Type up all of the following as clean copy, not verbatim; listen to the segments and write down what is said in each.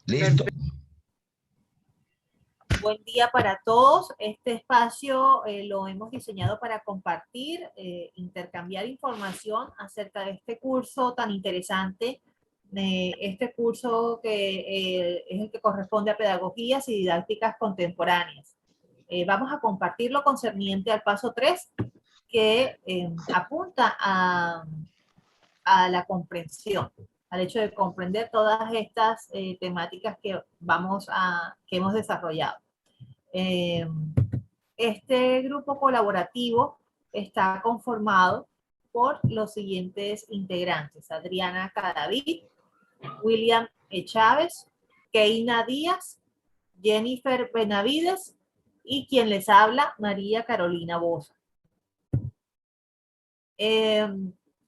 Listo. Buen día para todos. Este espacio lo hemos diseñado para compartir, intercambiar información acerca de este curso tan interesante. Este curso que es el que corresponde a pedagogías y didácticas contemporáneas. Vamos a compartir lo concerniente al paso 3, que apunta a la comprensión, al hecho de comprender todas estas temáticas que hemos desarrollado. Eh, este grupo colaborativo está conformado por los siguientes integrantes: Adriana Cadavid, William E. Chávez, Keina Díaz, Jennifer Benavides y quien les habla, María Carolina Bosa. Eh,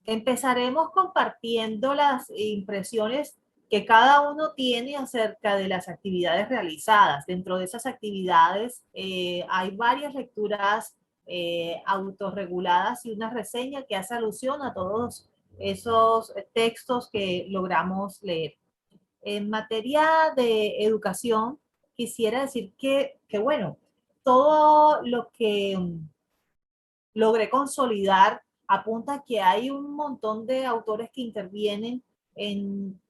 Empezaremos compartiendo las impresiones que cada uno tiene acerca de las actividades realizadas. Dentro de esas actividades hay varias lecturas autorreguladas y una reseña que hace alusión a todos esos textos que logramos leer. En materia de educación, quisiera decir que bueno, todo lo que logré consolidar apunta a que hay un montón de autores que intervienen en,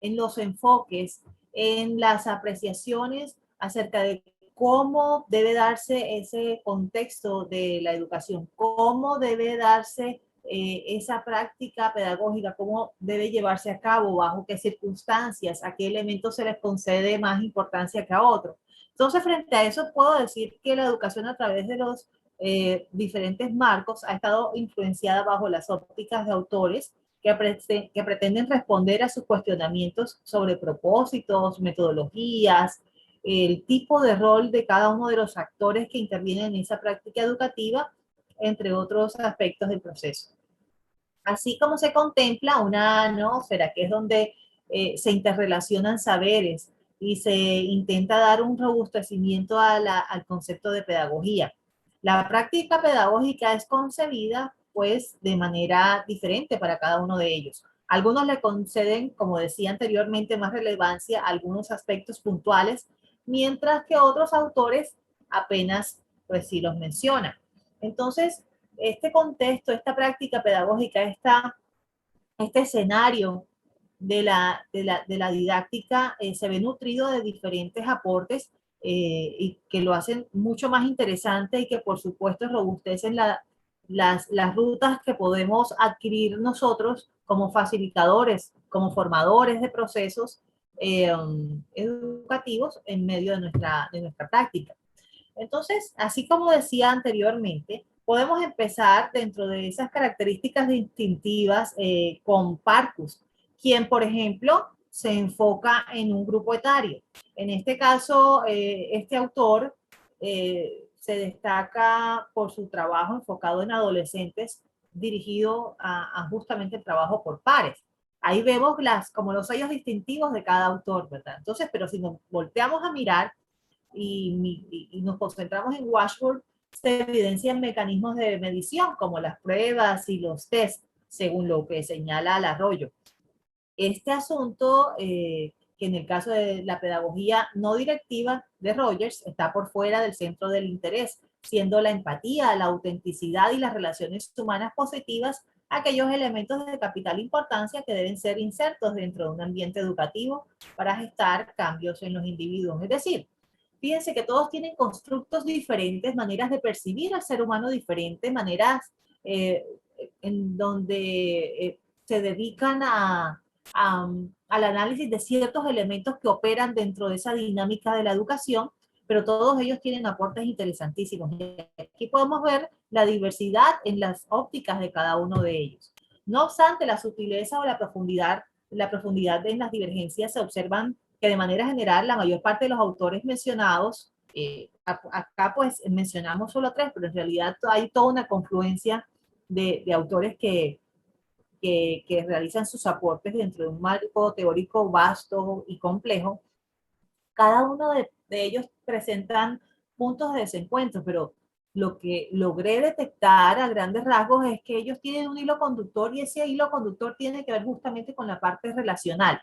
en los enfoques, en las apreciaciones acerca de cómo debe darse ese contexto de la educación, cómo debe darse esa práctica pedagógica, cómo debe llevarse a cabo, bajo qué circunstancias, a qué elementos se les concede más importancia que a otros. Entonces, frente a eso, puedo decir que la educación a través de los diferentes marcos ha estado influenciada bajo las ópticas de autores que pretenden responder a sus cuestionamientos sobre propósitos, metodologías, el tipo de rol de cada uno de los actores que intervienen en esa práctica educativa, entre otros aspectos del proceso. Así como se contempla una noósfera, que es donde se interrelacionan saberes y se intenta dar un robustecimiento al concepto de pedagogía. La práctica pedagógica es concebida pues de manera diferente para cada uno de ellos. Algunos le conceden, como decía anteriormente, más relevancia a algunos aspectos puntuales, mientras que otros autores apenas pues sí los mencionan. Entonces, este contexto, esta práctica pedagógica, este escenario de la didáctica se ve nutrido de diferentes aportes y que lo hacen mucho más interesante y que por supuesto robustecen las rutas que podemos adquirir nosotros como facilitadores, como formadores de procesos educativos en medio de nuestra práctica. Entonces, así como decía anteriormente, podemos empezar dentro de esas características distintivas con Parcus, quien, por ejemplo, se enfoca en un grupo etario. En este caso, este autor se destaca por su trabajo enfocado en adolescentes, dirigido a justamente el trabajo por pares. Ahí vemos como los sellos distintivos de cada autor, ¿verdad? Entonces, pero si nos volteamos a mirar y nos concentramos en Washburn, se evidencian mecanismos de medición como las pruebas y los test, según lo que señala el Arroyo. Este asunto, que en el caso de la pedagogía no directiva de Rogers, está por fuera del centro del interés, siendo la empatía, la autenticidad y las relaciones humanas positivas aquellos elementos de capital importancia que deben ser insertos dentro de un ambiente educativo para gestar cambios en los individuos. Es decir, fíjense que todos tienen constructos diferentes, maneras de percibir al ser humano diferentes, maneras eh, en donde se dedican al análisis de ciertos elementos que operan dentro de esa dinámica de la educación, pero todos ellos tienen aportes interesantísimos. Aquí podemos ver la diversidad en las ópticas de cada uno de ellos. No obstante, la sutileza o la profundidad en las divergencias se observan que de manera general la mayor parte de los autores mencionados, acá pues mencionamos solo tres, pero en realidad hay toda una confluencia de autores que realizan sus aportes dentro de un marco teórico vasto y complejo. Cada uno de ellos presentan puntos de desencuentro, pero lo que logré detectar a grandes rasgos es que ellos tienen un hilo conductor y ese hilo conductor tiene que ver justamente con la parte relacional.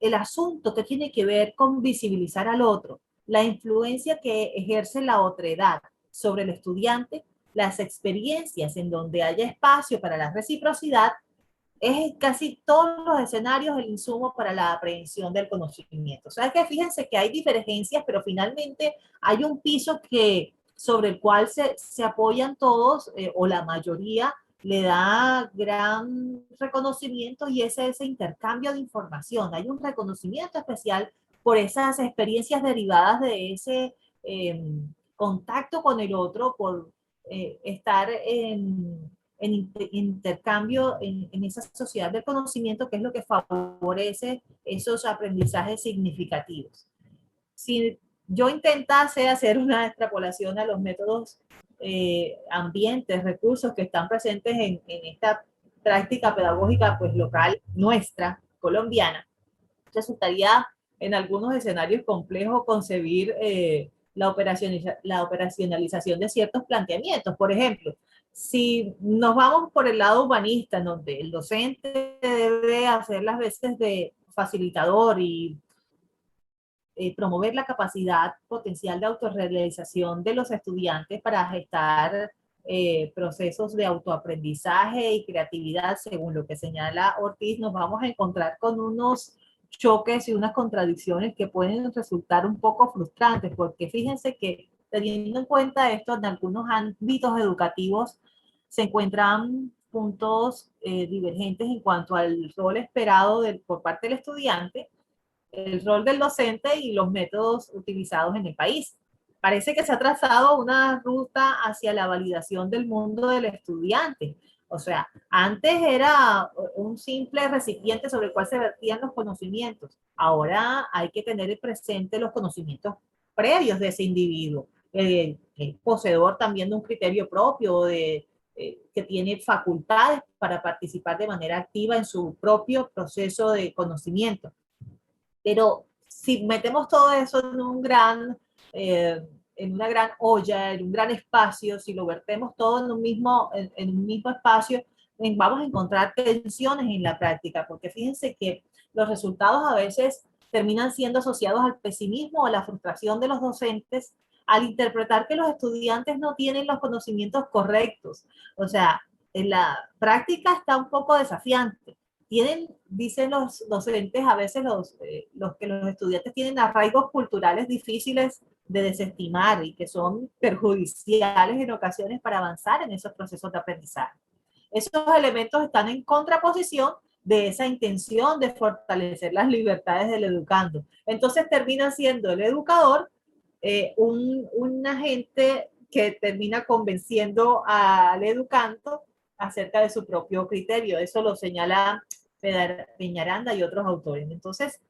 el asunto que tiene que ver con visibilizar al otro, la influencia que ejerce la otredad sobre el estudiante, las experiencias en donde haya espacio para la reciprocidad, es casi todos los escenarios el insumo para la aprehensión del conocimiento. O sea que fíjense que hay diferencias, pero finalmente hay un piso sobre el cual se apoyan todos, o la mayoría, le da gran reconocimiento, y es ese intercambio de información. Hay un reconocimiento especial por esas experiencias derivadas de ese contacto con el otro, por estar en intercambio en esa sociedad del conocimiento, que es lo que favorece esos aprendizajes significativos. Si yo intentase hacer una extrapolación a los métodos, ambientes, recursos que están presentes en esta práctica pedagógica pues local nuestra, colombiana, resultaría en algunos escenarios complejos concebir la operacionalización de ciertos planteamientos. Por ejemplo, si nos vamos por el lado humanista, en donde el docente debe hacer las veces de facilitador y promover la capacidad potencial de autorrealización de los estudiantes para gestar procesos de autoaprendizaje y creatividad, según lo que señala Ortiz, nos vamos a encontrar con unos choques y unas contradicciones que pueden resultar un poco frustrantes, porque fíjense que teniendo en cuenta esto, en algunos ámbitos educativos se encuentran puntos divergentes en cuanto al rol esperado por parte del estudiante, el rol del docente y los métodos utilizados en el país. Parece que se ha trazado una ruta hacia la validación del mundo del estudiante. O sea, antes era un simple recipiente sobre el cual se vertían los conocimientos. Ahora hay que tener presente los conocimientos previos de ese individuo, poseedor también de un criterio propio, que tiene facultades para participar de manera activa en su propio proceso de conocimiento. Pero si metemos todo eso en una gran olla, en un gran espacio, si lo vertemos todo en un mismo espacio, vamos a encontrar tensiones en la práctica, porque fíjense que los resultados a veces terminan siendo asociados al pesimismo o a la frustración de los docentes al interpretar que los estudiantes no tienen los conocimientos correctos. O sea, en la práctica está un poco desafiante. Dicen los docentes, a veces que los estudiantes tienen arraigos culturales difíciles de desestimar y que son perjudiciales en ocasiones para avanzar en esos procesos de aprendizaje. Esos elementos están en contraposición de esa intención de fortalecer las libertades del educando. Entonces termina siendo el educador un agente que termina convenciendo al educando acerca de su propio criterio. Eso lo señala Peñaranda y otros autores. Entonces,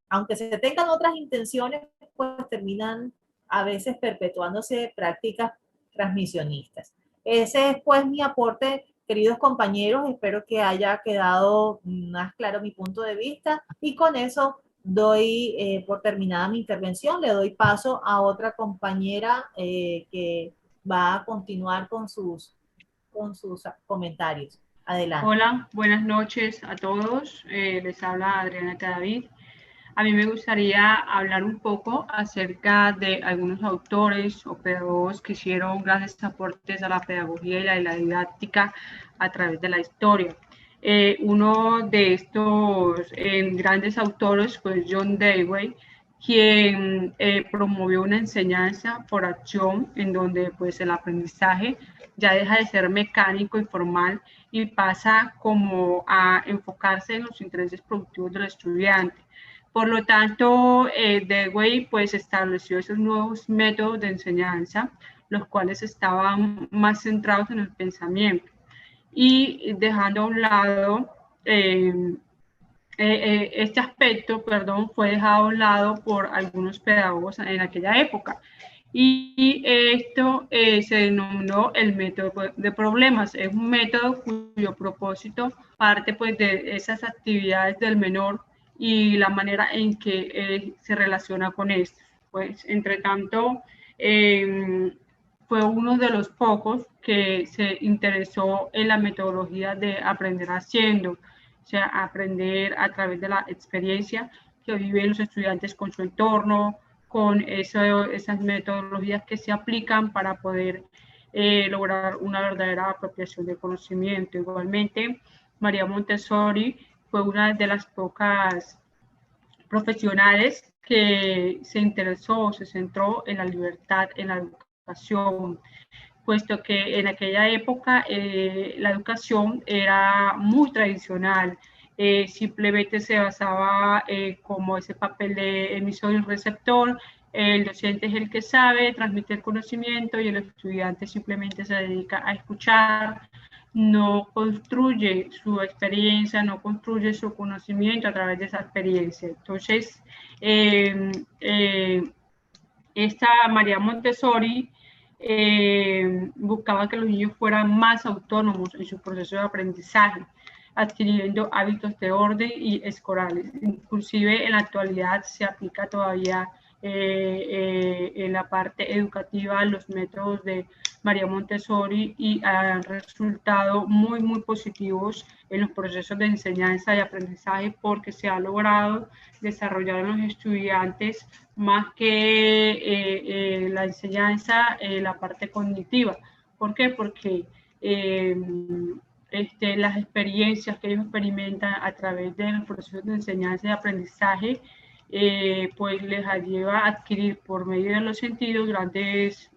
aunque se tengan otras intenciones, pues terminan a veces perpetuándose prácticas transmisionistas. Ese es pues mi aporte, queridos compañeros. Espero que haya quedado más claro mi punto de vista, y con eso doy por terminada mi intervención. Le doy paso a otra compañera que va a continuar con sus comentarios. Adelante. Hola, buenas noches a todos. Les habla Adriana Cadavid. A mí me gustaría hablar un poco acerca de algunos autores o pedagogos que hicieron grandes aportes a la pedagogía y la didáctica a través de la historia. Uno de estos grandes autores fue John Dewey, quien promovió una enseñanza por acción en donde pues el aprendizaje ya deja de ser mecánico y formal y pasa como a enfocarse en los intereses productivos del estudiante. Por lo tanto, Dewey pues estableció esos nuevos métodos de enseñanza, los cuales estaban más centrados en el pensamiento y dejando a un lado este aspecto, perdón, fue dejado a un lado por algunos pedagogos en aquella época. Y esto se denominó el método de problemas. Es un método cuyo propósito parte pues de esas actividades del menor y la manera en que se relaciona con esto. Pues, entre tanto, fue uno de los pocos que se interesó en la metodología de aprender haciendo, o sea, aprender a través de la experiencia, que viven los estudiantes con su entorno, con esas metodologías que se aplican para poder lograr una verdadera apropiación del conocimiento. Igualmente, María Montessori fue una de las pocas profesionales que se interesó, se centró en la libertad, en la educación, puesto que en aquella época la educación era muy tradicional, simplemente se basaba como ese papel de emisor y receptor, el docente es el que sabe, transmite el conocimiento y el estudiante simplemente se dedica a escuchar, no construye su experiencia, no construye su conocimiento a través de esa experiencia. Entonces, esta María Montessori buscaba que los niños fueran más autónomos en su proceso de aprendizaje, adquiriendo hábitos de orden y escolares. Inclusive en la actualidad se aplica todavía en la parte educativa los métodos de María Montessori y han resultado muy, muy positivos en los procesos de enseñanza y aprendizaje porque se ha logrado desarrollar en los estudiantes más que la enseñanza, la parte cognitiva. ¿Por qué? Porque las experiencias que ellos experimentan a través de los procesos de enseñanza y aprendizaje, pues les lleva a adquirir por medio de los sentidos grandes,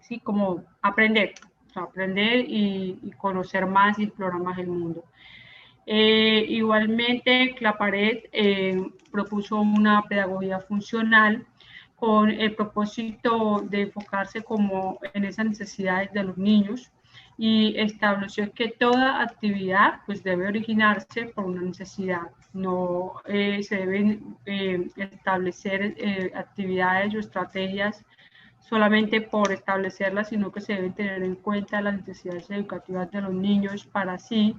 sí, como aprender, o sea, aprender y conocer más y explorar más el mundo. Igualmente, Claparet propuso una pedagogía funcional con el propósito de enfocarse como en esas necesidades de los niños y estableció que toda actividad pues debe originarse por una necesidad. No se deben establecer actividades o estrategias solamente por establecerlas, sino que se deben tener en cuenta las necesidades educativas de los niños para así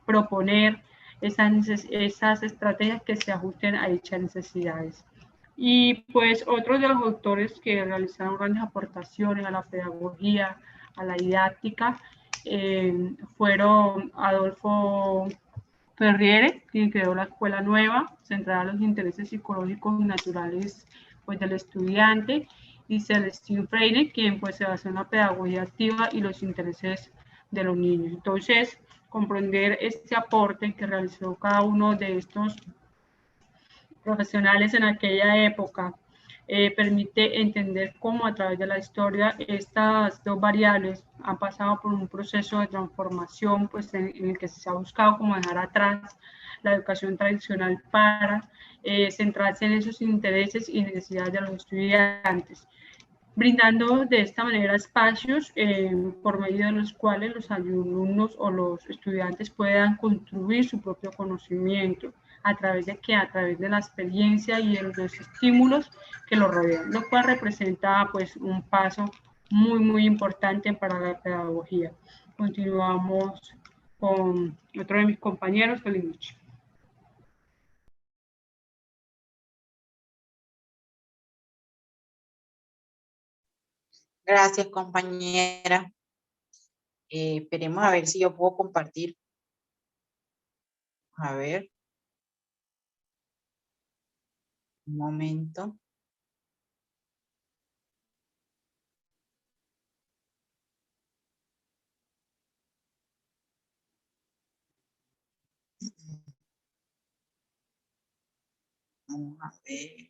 proponer esas estrategias que se ajusten a dichas necesidades. Y pues otros de los autores que realizaron grandes aportaciones a la pedagogía, a la didáctica, fueron Adolfo Ferriere, quien creó la Escuela Nueva, centrada en los intereses psicológicos y naturales pues, del estudiante, y Celestín Freire, quien pues, se basó en la pedagogía activa y los intereses de los niños. Entonces, comprender este aporte que realizó cada uno de estos profesionales en aquella época permite entender cómo a través de la historia estas dos variables han pasado por un proceso de transformación pues, en el que se ha buscado como dejar atrás la educación tradicional para centrarse en esos intereses y necesidades de los estudiantes, brindando de esta manera espacios por medio de los cuales los alumnos o los estudiantes puedan construir su propio conocimiento a través de que a través de la experiencia y de los estímulos que los rodean, lo cual representa pues un paso muy muy importante para la pedagogía. Continuamos con otro de mis compañeros, Feliz noche. Gracias, compañera. Esperemos a ver si yo puedo compartir. A ver. Un momento. Vamos a ver.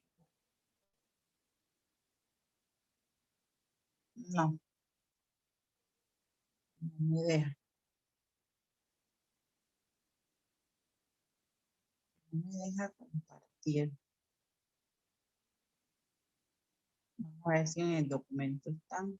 No. No me deja. No me deja compartir. Vamos a ver si en el documento están.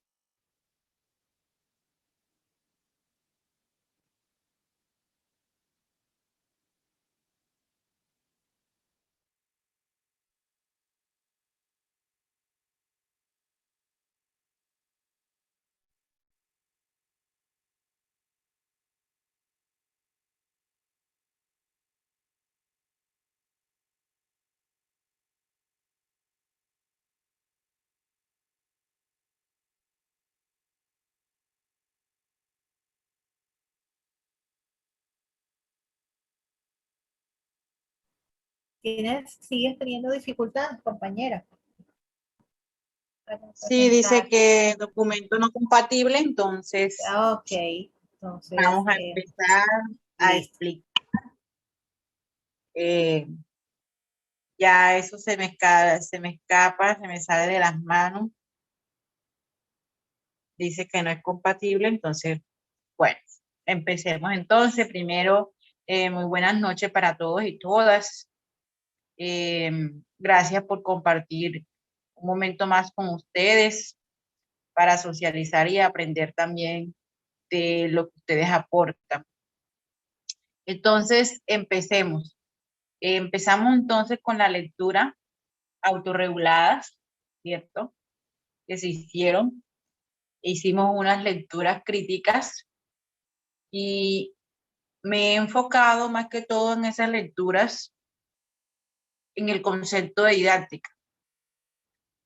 ¿Sigues teniendo dificultades, compañera? Sí, dice que documento no compatible, entonces Ok, entonces, vamos a empezar a listo. explicar. Ya eso se me escapa, se me sale de las manos. Dice que no es compatible, entonces, bueno, empecemos entonces. Primero, muy buenas noches para todos y todas. Gracias por compartir un momento más con ustedes para socializar y aprender también de lo que ustedes aportan. Entonces, empecemos. Empezamos entonces con la lectura autorreguladas, ¿cierto? Que se hicieron. Hicimos unas lecturas críticas y me he enfocado más que todo en esas lecturas en el concepto de didáctica,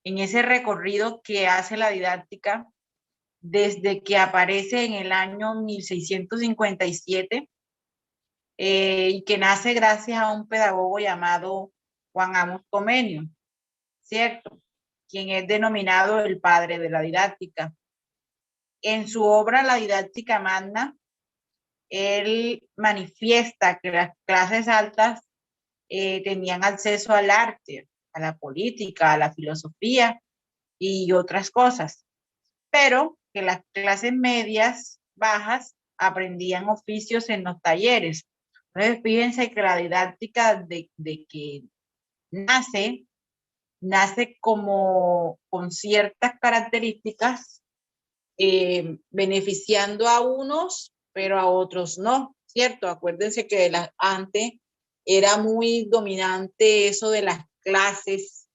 en ese recorrido que hace la didáctica desde que aparece en el año 1657 y que nace gracias a un pedagogo llamado Juan Amos Comenio, ¿cierto? Quien es denominado el padre de la didáctica. En su obra La didáctica magna, él manifiesta que las clases altas tenían acceso al arte, a la política, a la filosofía y otras cosas, pero que las clases medias, bajas, aprendían oficios en los talleres. Entonces, fíjense que la didáctica de que nace como con ciertas características, beneficiando a unos, pero a otros no, ¿cierto? Acuérdense que antes era muy dominante eso de las clases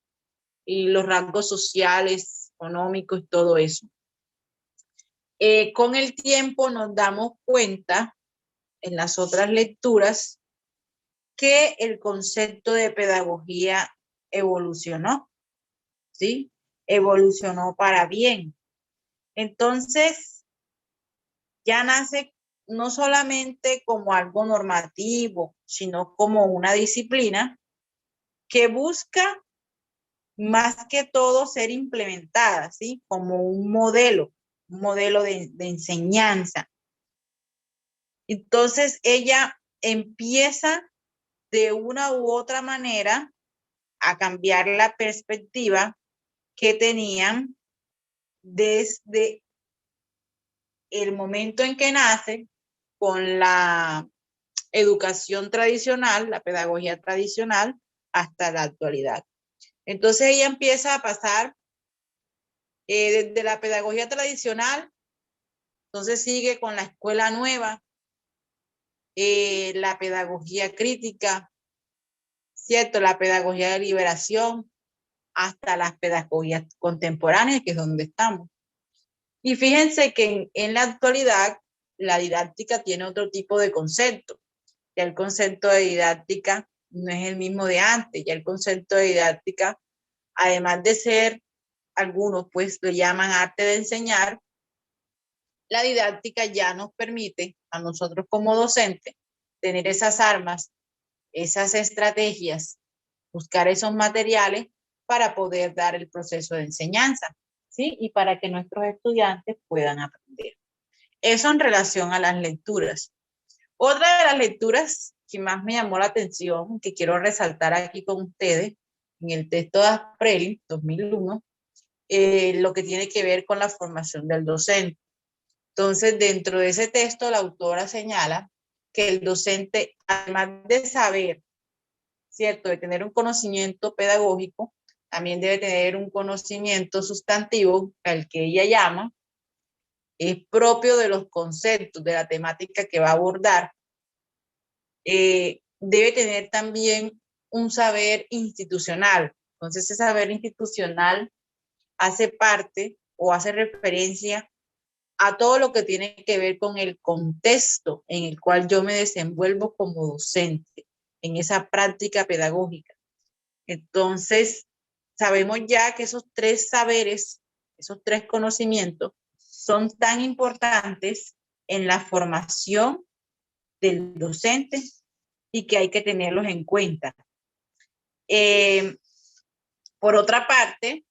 y los rangos sociales, económicos y todo eso. Con el tiempo nos damos cuenta en las otras lecturas que el concepto de pedagogía evolucionó, ¿sí? Evolucionó para bien. Entonces, ya nace no solamente como algo normativo, sino como una disciplina que busca más que todo ser implementada, ¿sí? Como un modelo de enseñanza. Entonces, ella empieza de una u otra manera a cambiar la perspectiva que tenían desde el momento en que nace con la educación tradicional, la pedagogía tradicional, hasta la actualidad. Entonces ella empieza a pasar desde la pedagogía tradicional, entonces sigue con la escuela nueva, la pedagogía crítica, ¿cierto? La pedagogía de liberación, hasta las pedagogías contemporáneas, que es donde estamos. Y fíjense que en la actualidad la didáctica tiene otro tipo de concepto. Ya el concepto de didáctica no es el mismo de antes, ya el concepto de didáctica, además de ser, algunos pues lo llaman arte de enseñar, la didáctica ya nos permite a nosotros como docentes tener esas armas, esas estrategias, buscar esos materiales para poder dar el proceso de enseñanza, ¿sí? Y para que nuestros estudiantes puedan aprender. Eso en relación a las lecturas. Otra de las lecturas que más me llamó la atención, que quiero resaltar aquí con ustedes, en el texto de Asprell, 2001, lo que tiene que ver con la formación del docente. Entonces, dentro de ese texto, la autora señala que el docente, además de saber, ¿cierto?, de tener un conocimiento pedagógico, también debe tener un conocimiento sustantivo, al que ella llama, es propio de los conceptos, de la temática que va a abordar. Debe tener también un saber institucional. Entonces, ese saber institucional hace parte o hace referencia a todo lo que tiene que ver con el contexto en el cual yo me desenvuelvo como docente, en esa práctica pedagógica. Entonces, sabemos ya que esos tres saberes, esos tres conocimientos, son tan importantes en la formación del docente y que hay que tenerlos en cuenta. Por otra parte,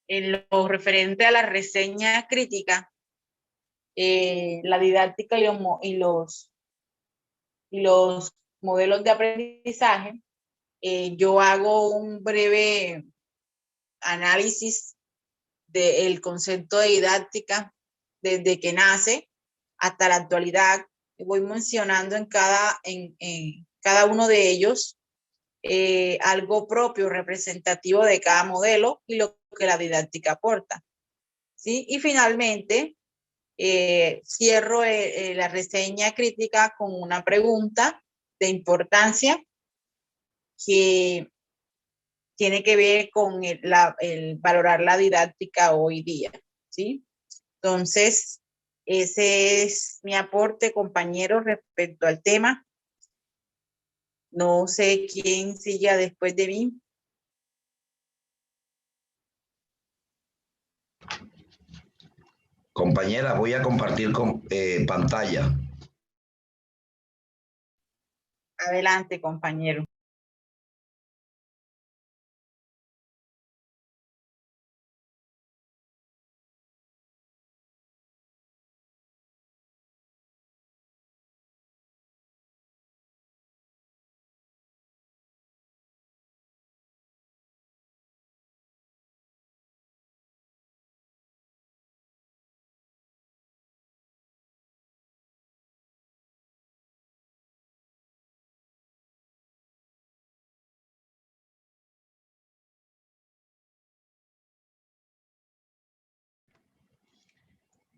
en lo referente a la reseña crítica, la didáctica y los modelos de aprendizaje, yo hago un breve análisis del concepto de didáctica desde que nace hasta la actualidad. Voy mencionando en cada uno de ellos algo propio, representativo de cada modelo y lo que la didáctica aporta, ¿sí? Y finalmente, cierro la reseña crítica con una pregunta de importancia que tiene que ver con el valorar la didáctica hoy día, ¿sí? Entonces, ese es mi aporte, compañeros, respecto al tema. No sé quién siga después de mí. Compañera, voy a compartir pantalla. Adelante, compañero.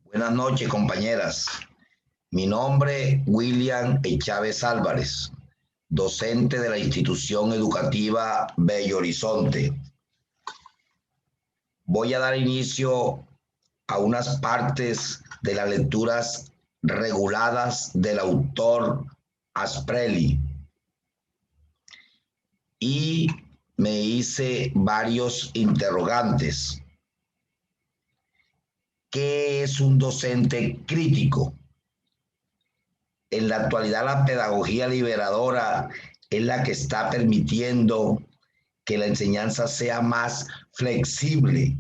Buenas noches, compañeras. Mi nombre es William Chávez Álvarez, docente de la institución educativa Bello Horizonte. Voy a dar inicio a unas partes de las lecturas reguladas del autor Asprelli y me hice varios interrogantes. ¿Qué es un docente crítico? En la actualidad, la pedagogía liberadora es la que está permitiendo que la enseñanza sea más flexible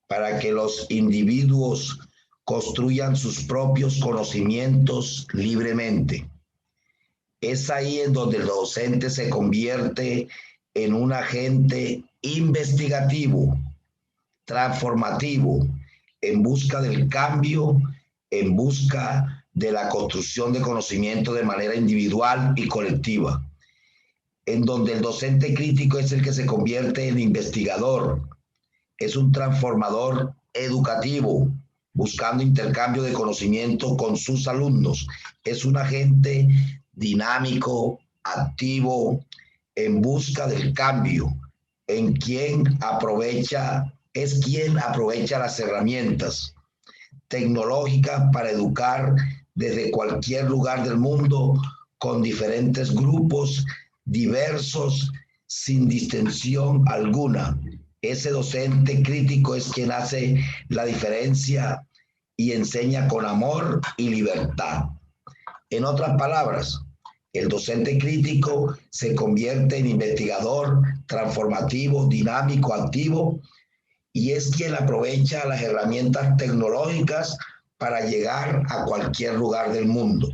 para que los individuos construyan sus propios conocimientos libremente. Es ahí en donde el docente se convierte en un agente investigativo, transformativo, en busca del cambio, en busca de la construcción de conocimiento de manera individual y colectiva, en donde el docente crítico es el que se convierte en investigador, es un transformador educativo, buscando intercambio de conocimiento con sus alumnos, es un agente dinámico, activo, en busca del cambio, en quien es quien aprovecha las herramientas tecnológicas para educar desde cualquier lugar del mundo con diferentes grupos diversos sin distinción alguna. Ese docente crítico es quien hace la diferencia y enseña con amor y libertad. En otras palabras, el docente crítico se convierte en investigador transformativo, dinámico, activo, y es quien aprovecha las herramientas tecnológicas para llegar a cualquier lugar del mundo.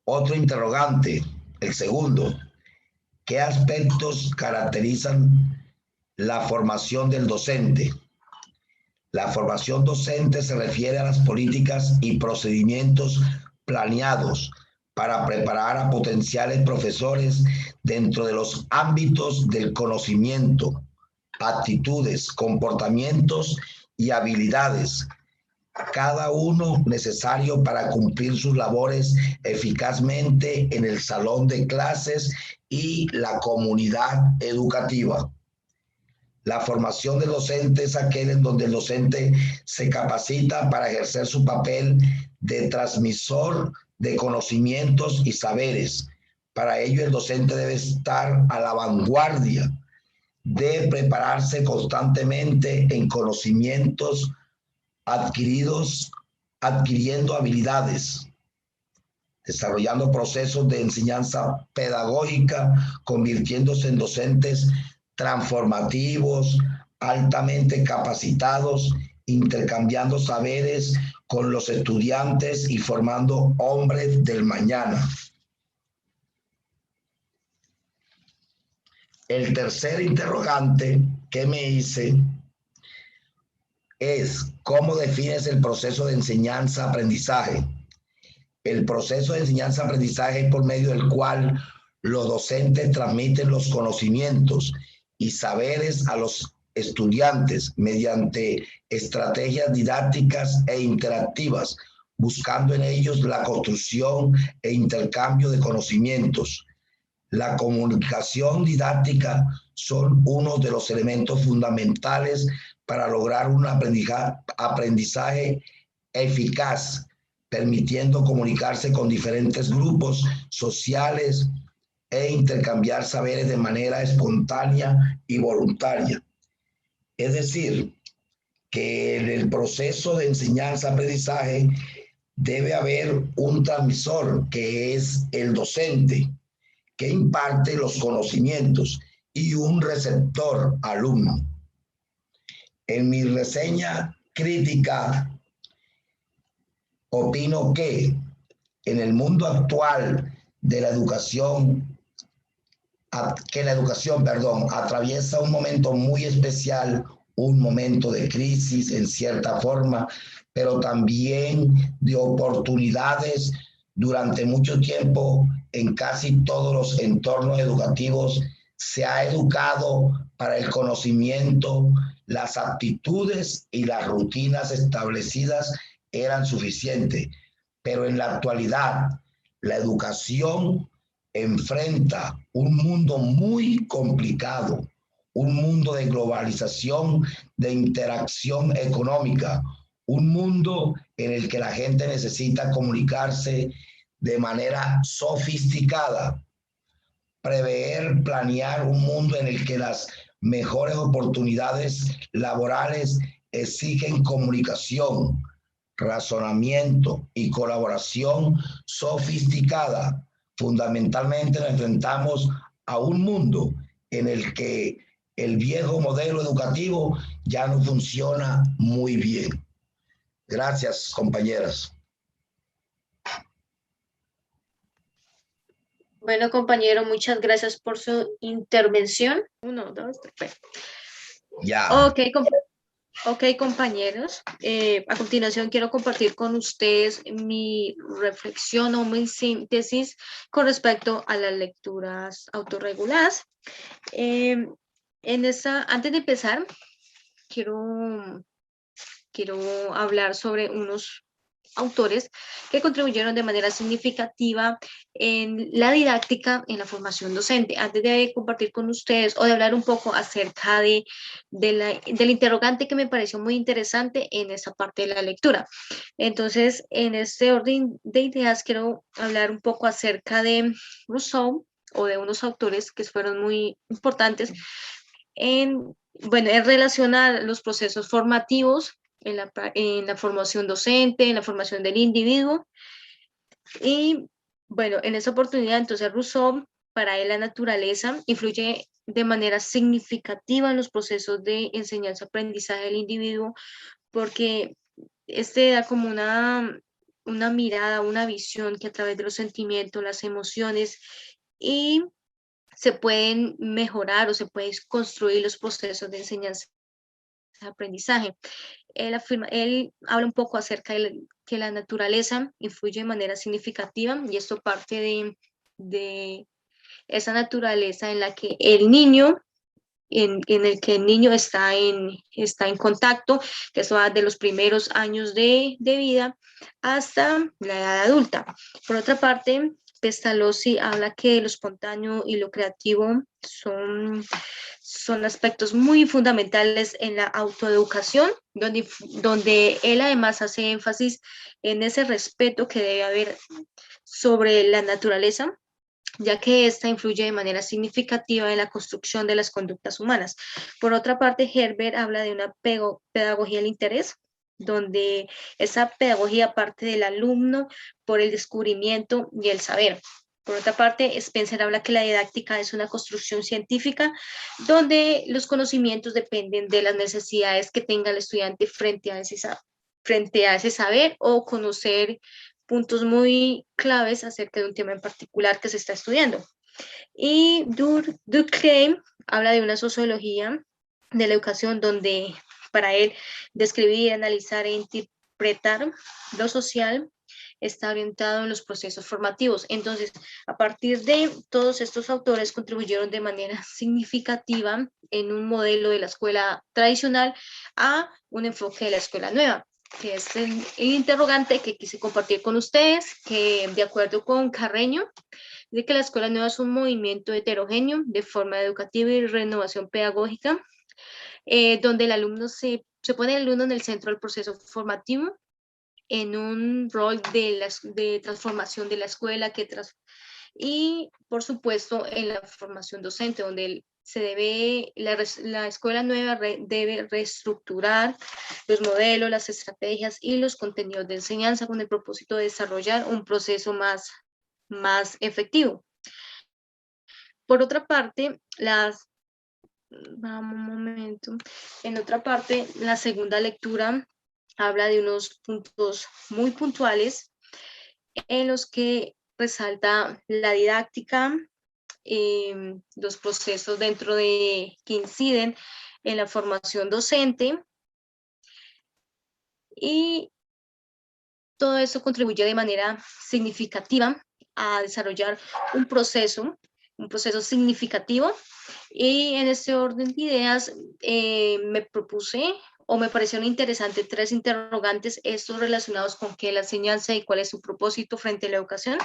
Otro interrogante, el segundo, ¿qué aspectos caracterizan la formación del docente? La formación docente se refiere a las políticas y procedimientos planeados para preparar a potenciales profesores dentro de los ámbitos del conocimiento, actitudes, comportamientos y habilidades, cada uno necesario para cumplir sus labores eficazmente en el salón de clases y la comunidad educativa. La formación del docente es aquel en donde el docente se capacita para ejercer su papel de transmisor de conocimientos y saberes. Para ello, el docente debe estar a la vanguardia de prepararse constantemente en conocimientos adquiriendo habilidades. desarrollando procesos de enseñanza pedagógica, convirtiéndose en docentes transformativos, altamente capacitados, intercambiando saberes con los estudiantes y formando hombres del mañana. El tercer interrogante que me hice es: ¿cómo defines el proceso de enseñanza-aprendizaje? El proceso de enseñanza-aprendizaje es por medio del cual los docentes transmiten los conocimientos y saberes a los estudiantes mediante estrategias didácticas e interactivas, buscando en ellos la construcción e intercambio de conocimientos. La comunicación didáctica son uno de los elementos fundamentales para lograr un aprendizaje eficaz, permitiendo comunicarse con diferentes grupos sociales e intercambiar saberes de manera espontánea y voluntaria. Es decir, que en el proceso de enseñanza-aprendizaje debe haber un transmisor, que es el docente, que imparte los conocimientos, y un receptor, alumno. En mi reseña crítica, opino que en el mundo actual de la educación, atraviesa un momento muy especial, un momento de crisis en cierta forma, pero también de oportunidades. Durante mucho tiempo, en casi todos los entornos educativos, se ha educado para el conocimiento, las aptitudes y las rutinas establecidas eran suficientes. Pero en la actualidad, la educación enfrenta un mundo muy complicado, un mundo de globalización, de interacción económica, un mundo en el que la gente necesita comunicarse de manera sofisticada, prever, planear un mundo en el que las mejores oportunidades laborales exigen comunicación, razonamiento y colaboración sofisticada. Fundamentalmente nos enfrentamos a un mundo en el que el viejo modelo educativo ya no funciona muy bien. Gracias, compañeras. Bueno, compañero, muchas gracias por su intervención. 1, 2, 3. Ya. Ok, compañeros. A continuación quiero compartir con ustedes mi reflexión o mi síntesis con respecto a las lecturas autorreguladas. Antes de empezar, quiero hablar sobre unos autores que contribuyeron de manera significativa en la didáctica, en la formación docente. Antes de compartir con ustedes o de hablar un poco acerca del interrogante que me pareció muy interesante en esa parte de la lectura. Entonces, en este orden de ideas, quiero hablar un poco acerca de Rousseau o de unos autores que fueron muy importantes en relación a los procesos formativos, en la formación docente, en la formación del individuo. Y bueno, en esa oportunidad, entonces Rousseau, para él la naturaleza influye de manera significativa en los procesos de enseñanza-aprendizaje del individuo, porque da como una mirada, una visión que a través de los sentimientos, las emociones y se pueden mejorar o se pueden construir los procesos de enseñanza-aprendizaje. Él habla un poco acerca de que la naturaleza influye de manera significativa y esto parte de esa naturaleza en la que el niño, en el que el niño está en contacto, que eso va de los primeros años de vida hasta la edad adulta. Por otra parte, Pestalozzi habla que lo espontáneo y lo creativo son aspectos muy fundamentales en la autoeducación, donde él además hace énfasis en ese respeto que debe haber sobre la naturaleza, ya que esta influye de manera significativa en la construcción de las conductas humanas. Por otra parte, Herbert habla de una pedagogía del interés, donde esa pedagogía parte del alumno por el descubrimiento y el saber. Por otra parte, Spencer habla que la didáctica es una construcción científica donde los conocimientos dependen de las necesidades que tenga el estudiante frente a ese saber o conocer puntos muy claves acerca de un tema en particular que se está estudiando. Y Durkheim habla de una sociología de la educación donde para él describir, analizar e interpretar lo social está orientado en los procesos formativos. Entonces, a partir de todos estos autores contribuyeron de manera significativa en un modelo de la escuela tradicional a un enfoque de la escuela nueva, que es el interrogante que quise compartir con ustedes, que de acuerdo con Carreño, de que la escuela nueva es un movimiento heterogéneo de forma educativa y renovación pedagógica, donde el alumno se pone el alumno en el centro del proceso formativo, en un rol de transformación de la escuela y, por supuesto, en la formación docente, donde la escuela nueva debe reestructurar los modelos, las estrategias y los contenidos de enseñanza con el propósito de desarrollar un proceso más efectivo. Por otra parte, vamos un momento. En otra parte, la segunda lectura habla de unos puntos muy puntuales en los que resalta la didáctica, los procesos que inciden en la formación docente, y todo eso contribuye de manera significativa a desarrollar un proceso significativo. Y en este orden de ideas me propuse o me parecieron interesantes 3 interrogantes, estos relacionados con qué es la enseñanza y cuál es su propósito frente a la educación.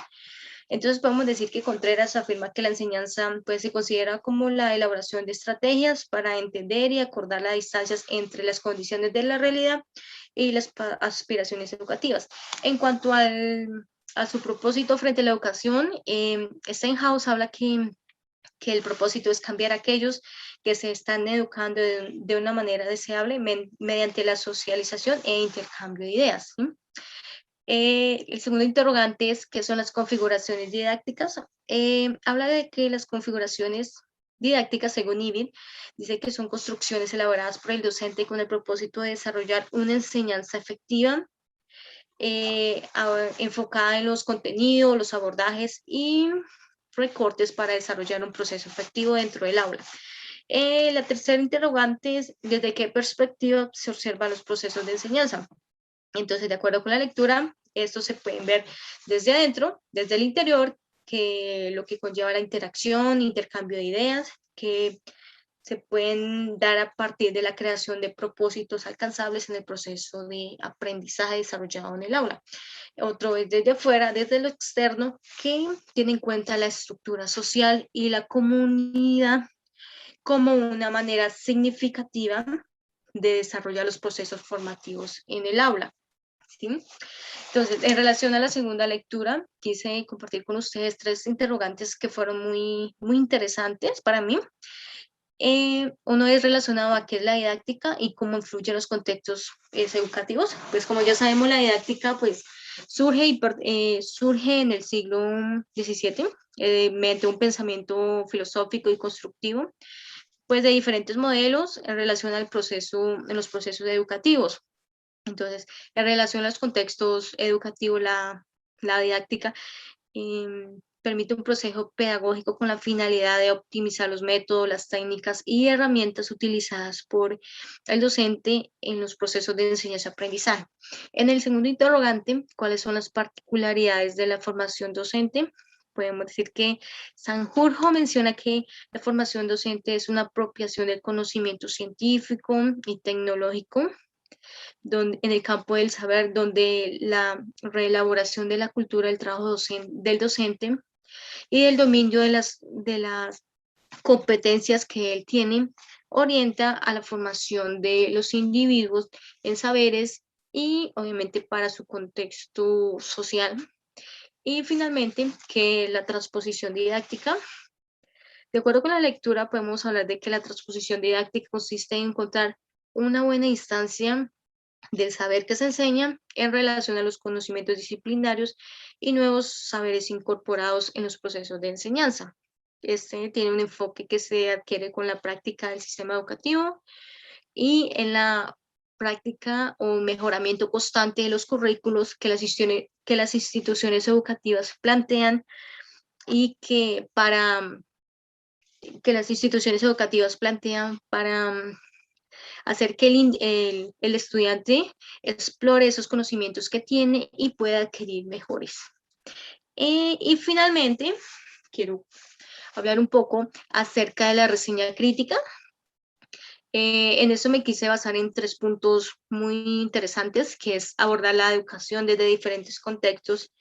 Entonces podemos decir que Contreras afirma que la enseñanza pues, se considera como la elaboración de estrategias para entender y acordar las distancias entre las condiciones de la realidad y las aspiraciones educativas. En cuanto a su propósito frente a la educación, Steinhaus habla que el propósito es cambiar a aquellos que se están educando de una manera deseable mediante la socialización e intercambio de ideas, ¿sí? El segundo interrogante es ¿qué son las configuraciones didácticas? Habla de que las configuraciones didácticas, según Ivin, dice que son construcciones elaboradas por el docente con el propósito de desarrollar una enseñanza efectiva, enfocada en los contenidos, los abordajes y recortes para desarrollar un proceso efectivo dentro del aula. La tercera interrogante es ¿desde qué perspectiva se observan los procesos de enseñanza? Entonces, de acuerdo con la lectura, estos se pueden ver desde adentro, desde el interior, que lo que conlleva la interacción, intercambio de ideas, que se pueden dar a partir de la creación de propósitos alcanzables en el proceso de aprendizaje desarrollado en el aula. Otro es desde afuera, desde lo externo, que tiene en cuenta la estructura social y la comunidad como una manera significativa de desarrollar los procesos formativos en el aula, ¿sí? Entonces, en relación a la segunda lectura, quise compartir con ustedes 3 interrogantes que fueron muy interesantes para mí. Uno es relacionado a qué es la didáctica y cómo influye en los contextos educativos. Pues como ya sabemos, la didáctica pues surge en el siglo XVII mediante un pensamiento filosófico y constructivo, pues de diferentes modelos en relación en los procesos educativos. Entonces, en relación a los contextos educativos, la didáctica permite un proceso pedagógico con la finalidad de optimizar los métodos, las técnicas y herramientas utilizadas por el docente en los procesos de enseñanza-aprendizaje. En el segundo interrogante, ¿cuáles son las particularidades de la formación docente? Podemos decir que Sanjurjo menciona que la formación docente es una apropiación del conocimiento científico y tecnológico en el campo del saber, donde la reelaboración de la cultura del trabajo del docente y del dominio de las competencias que él tiene, orienta a la formación de los individuos en saberes y obviamente para su contexto social. Y finalmente, que la transposición didáctica. De acuerdo con la lectura, podemos hablar de que la transposición didáctica consiste en encontrar una buena instancia del saber que se enseña en relación a los conocimientos disciplinarios y nuevos saberes incorporados en los procesos de enseñanza. Este tiene un enfoque que se adquiere con la práctica del sistema educativo y en la práctica o mejoramiento constante de los currículos que las instituciones educativas plantean y que las instituciones educativas plantean para hacer que el estudiante explore esos conocimientos que tiene y pueda adquirir mejores. Y finalmente, quiero hablar un poco acerca de la reseña crítica. En eso me quise basar en 3 puntos muy interesantes, que es abordar la educación desde diferentes contextos,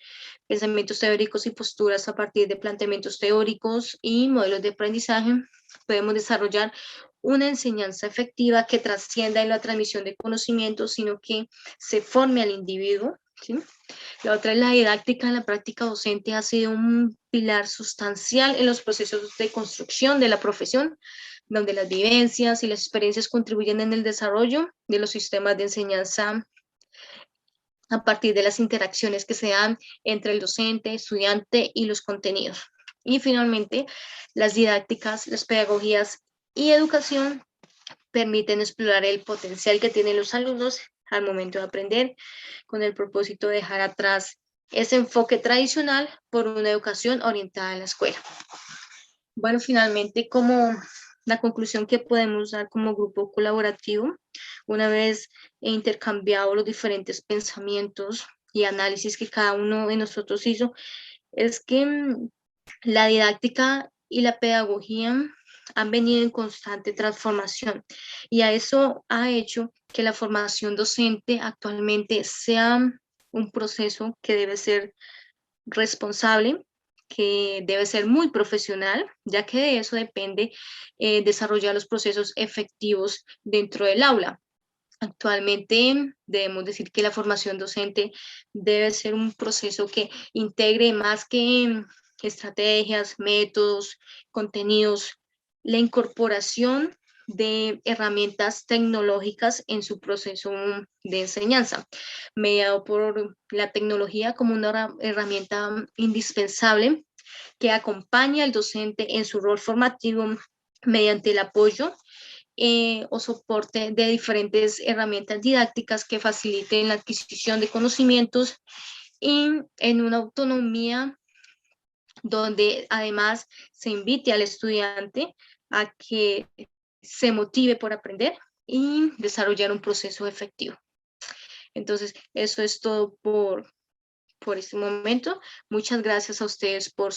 pensamientos teóricos y posturas a partir de planteamientos teóricos y modelos de aprendizaje. Podemos desarrollar una enseñanza efectiva que trascienda en la transmisión de conocimientos, sino que se forme al individuo, ¿sí? La otra es la didáctica. La práctica docente ha sido un pilar sustancial en los procesos de construcción de la profesión, donde las vivencias y las experiencias contribuyen en el desarrollo de los sistemas de enseñanza a partir de las interacciones que se dan entre el docente, estudiante y los contenidos. Y finalmente, las didácticas, las pedagogías y educación permiten explorar el potencial que tienen los alumnos al momento de aprender, con el propósito de dejar atrás ese enfoque tradicional por una educación orientada a la escuela. Bueno, finalmente, como la conclusión que podemos dar como grupo colaborativo, una vez intercambiado los diferentes pensamientos y análisis que cada uno de nosotros hizo, es que la didáctica y la pedagogía han venido en constante transformación, y a eso ha hecho que la formación docente actualmente sea un proceso que debe ser responsable, que debe ser muy profesional, ya que de eso depende desarrollar los procesos efectivos dentro del aula. Actualmente debemos decir que la formación docente debe ser un proceso que integre más que estrategias, métodos, contenidos, la incorporación de herramientas tecnológicas en su proceso de enseñanza, mediado por la tecnología como una herramienta indispensable que acompaña al docente en su rol formativo mediante el apoyo o soporte de diferentes herramientas didácticas que faciliten la adquisición de conocimientos y en una autonomía donde además se invite al estudiante a que se motive por aprender y desarrollar un proceso efectivo. Entonces, eso es todo por este momento. Muchas gracias a ustedes por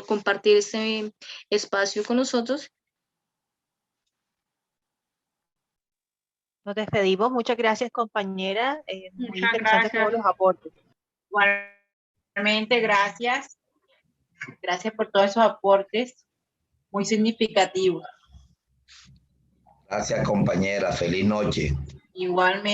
compartir este espacio con nosotros. Nos despedimos. Muchas gracias, compañera. Muy Muchas interesantes todos gracias. los aportes. Igualmente, gracias. Gracias por todos esos aportes muy significativos. Gracias, compañera. Feliz noche. Igualmente.